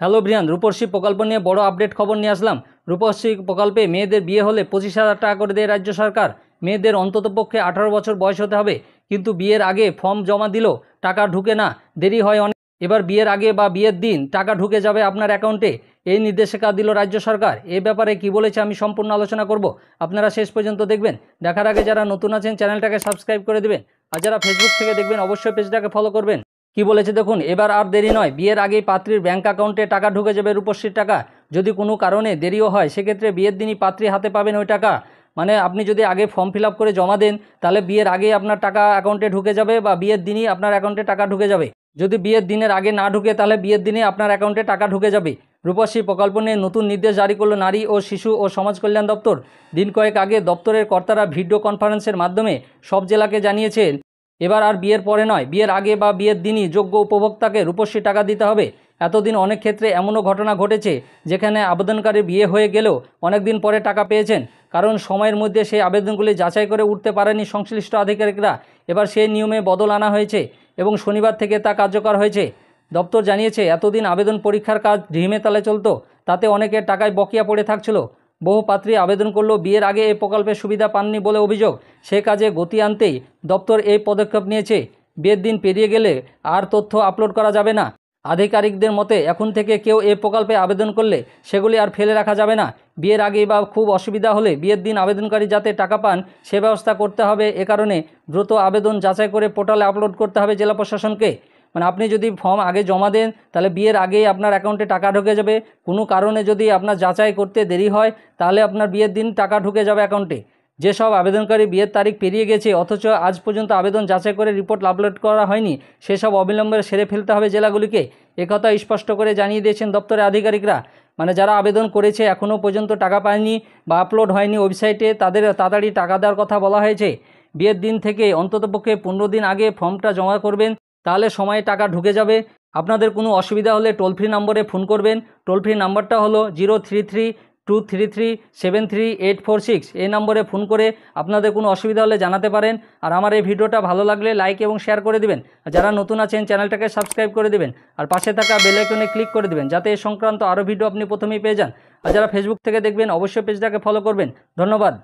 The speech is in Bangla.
হ্যালো ব্রিয়ান, রূপশ্রী প্রকল্প নিয়ে বড় আপডেট খবর নিয়ে আসলাম। রূপশ্রী প্রকল্পে মেয়েদের বিয়ে হলে 25,000 টাকা করে দেয় রাজ্য সরকার। মেয়েদের অন্ততপক্ষে 18 বছর বয়স হতে হবে, কিন্তু বিয়ের আগে ফর্ম জমা দিলেও টাকা ঢুকে না, দেরি হয় অনেক। এবার বিয়ের আগে বা বিয়ের দিন টাকা ঢুকে যাবে আপনার অ্যাকাউন্টে, এই নির্দেশিকা দিল রাজ্য সরকার। এ ব্যাপারে কি বলেছে আমি সম্পূর্ণ আলোচনা করব, আপনারা শেষ পর্যন্ত দেখবেন। দেখার আগে যারা নতুন আছেন চ্যানেলটাকে সাবস্ক্রাইব করে দেবেন, আর যারা ফেসবুক থেকে দেখবেন অবশ্যই পেজটাকে ফলো করবেন। কি বলেছে দেখুন, এবার আর দেরি নয়, বিয়ের আগেই পাত্রীর ব্যাংক অ্যাকাউন্টে টাকা ঢুকে যাবে রূপশ্রীর টাকা। যদি কোনো কারণে দেরিও হয় সেক্ষেত্রে বিয়ের দিনই পাত্রী হাতে পাবেন ওই টাকা। মানে আপনি যদি আগে ফর্ম ফিল আপ করে জমা দেন তাহলে বিয়ের আগেই আপনার টাকা অ্যাকাউন্টে ঢুকে যাবে, বা বিয়ের দিনই আপনার অ্যাকাউন্টে টাকা ঢুকে যাবে। যদি বিয়ের দিনের আগে না ঢুকে তাহলে বিয়ের দিনে আপনার অ্যাকাউন্টে টাকা ঢুকে যাবে। রূপশ্রী প্রকল্প নিয়ে নতুন নির্দেশ জারি করলো নারী ও শিশু ও সমাজ কল্যাণ দপ্তর। দিন কয়েক আগে দপ্তরের কর্তারা ভিডিও কনফারেন্সের মাধ্যমে সব জেলাকে জানিয়েছেন এবার আর বিয়ের পরে নয়, বিয়ের আগে বা বিয়ের দিনই যোগ্য উপভোক্তাকে রূপশ্রী টাকা দিতে হবে। এতদিন অনেক ক্ষেত্রে এমনও ঘটনা ঘটেছে যেখানে আবেদনকারীর বিয়ে হয়ে গেলেও অনেক দিন পরে টাকা পেয়েছেন, কারণ সময়ের মধ্যে সেই আবেদনগুলি যাচাই করে উঠতে পারেনি সংশ্লিষ্ট আধিকারিকরা। এবার সেই নিয়মে বদল আনা হয়েছে এবং শনিবার থেকে তা কার্যকর হয়েছে। দপ্তর জানিয়েছে এতদিন আবেদন পরীক্ষার কাজ ঢিমে তালে চলতো, তাতে অনেকের টাকায় বকেয়া পড়ে থাকছিল। বহু পাত্রী আবেদন করলেও বিয়ের আগে এই প্রকল্পের সুবিধা পাননি বলে অভিযোগ। সে কাজে গতি আনতেই দপ্তর এই পদক্ষেপ নিয়েছে। বিয়ের দিন পেরিয়ে গেলে আর তথ্য আপলোড করা যাবে না। আধিকারিকদের মতে এখন থেকে কেউ এই প্রকল্পে আবেদন করলে সেগুলি আর ফেলে রাখা যাবে না। বিয়ের আগে বা খুব অসুবিধা হলে বিয়ের দিন আবেদনকারী যাতে টাকা পান সে ব্যবস্থা করতে হবে। এ কারণে দ্রুত আবেদন যাচাই করে পোর্টালে আপলোড করতে হবে জেলা প্রশাসনকে। মানে আপনি যদি ফর্ম আগে জমা দেন তাহলে বিয়ের আগেই আপনার অ্যাকাউন্টে টাকা ঢুকে যাবে। কোনো কারণে যদি আপনার যাচাই করতে দেরি হয় তাহলে আপনার বিয়ের দিন টাকা ঢুকে যাবে অ্যাকাউন্টে। যেসব আবেদনকারী বিয়ের তারিখ পেরিয়ে গেছে অথচ আজ পর্যন্ত আবেদন যাচাই করে রিপোর্ট আপলোড করা হয়নি, সেসব অবিলম্বে সেরে ফেলতে হবে জেলাগুলিকে। একথা স্পষ্ট করে জানিয়ে দিয়েছেন দপ্তরের আধিকারিকরা। মানে যারা আবেদন করেছে এখনও পর্যন্ত টাকা পায়নি বা আপলোড হয়নি ওয়েবসাইটে, তাদের তাড়াতাড়ি টাকা দেওয়ার কথা বলা হয়েছে। বিয়ের দিন থেকে অন্ততপক্ষে 15 দিন আগে ফর্মটা জমা করবেন, তাহলে সময়ে টাকা ঢুকে যাবে। আপনাদের কোনো অসুবিধা হলে টোল ফ্রি নম্বরে ফোন করবেন। টোল ফ্রি নাম্বারটা হলো 033-233-73846। এই নম্বরে ফোন করে আপনাদের কোনো অসুবিধা হলে জানাতে পারেন। আর আমার এই ভিডিওটা ভালো লাগলে লাইক এবং শেয়ার করে দিবেন। আর যারা নতুন আছেন চ্যানেলটাকে সাবস্ক্রাইব করে দিবেন, আর পাশে থাকা বেল আইকনে ক্লিক করে দিবেন যাতে এই সংক্রান্ত আরও ভিডিও আপনি প্রথমেই পেয়ে যান। আর যারা ফেসবুক থেকে দেখবেন অবশ্যই পেজটাকে ফলো করবেন। ধন্যবাদ।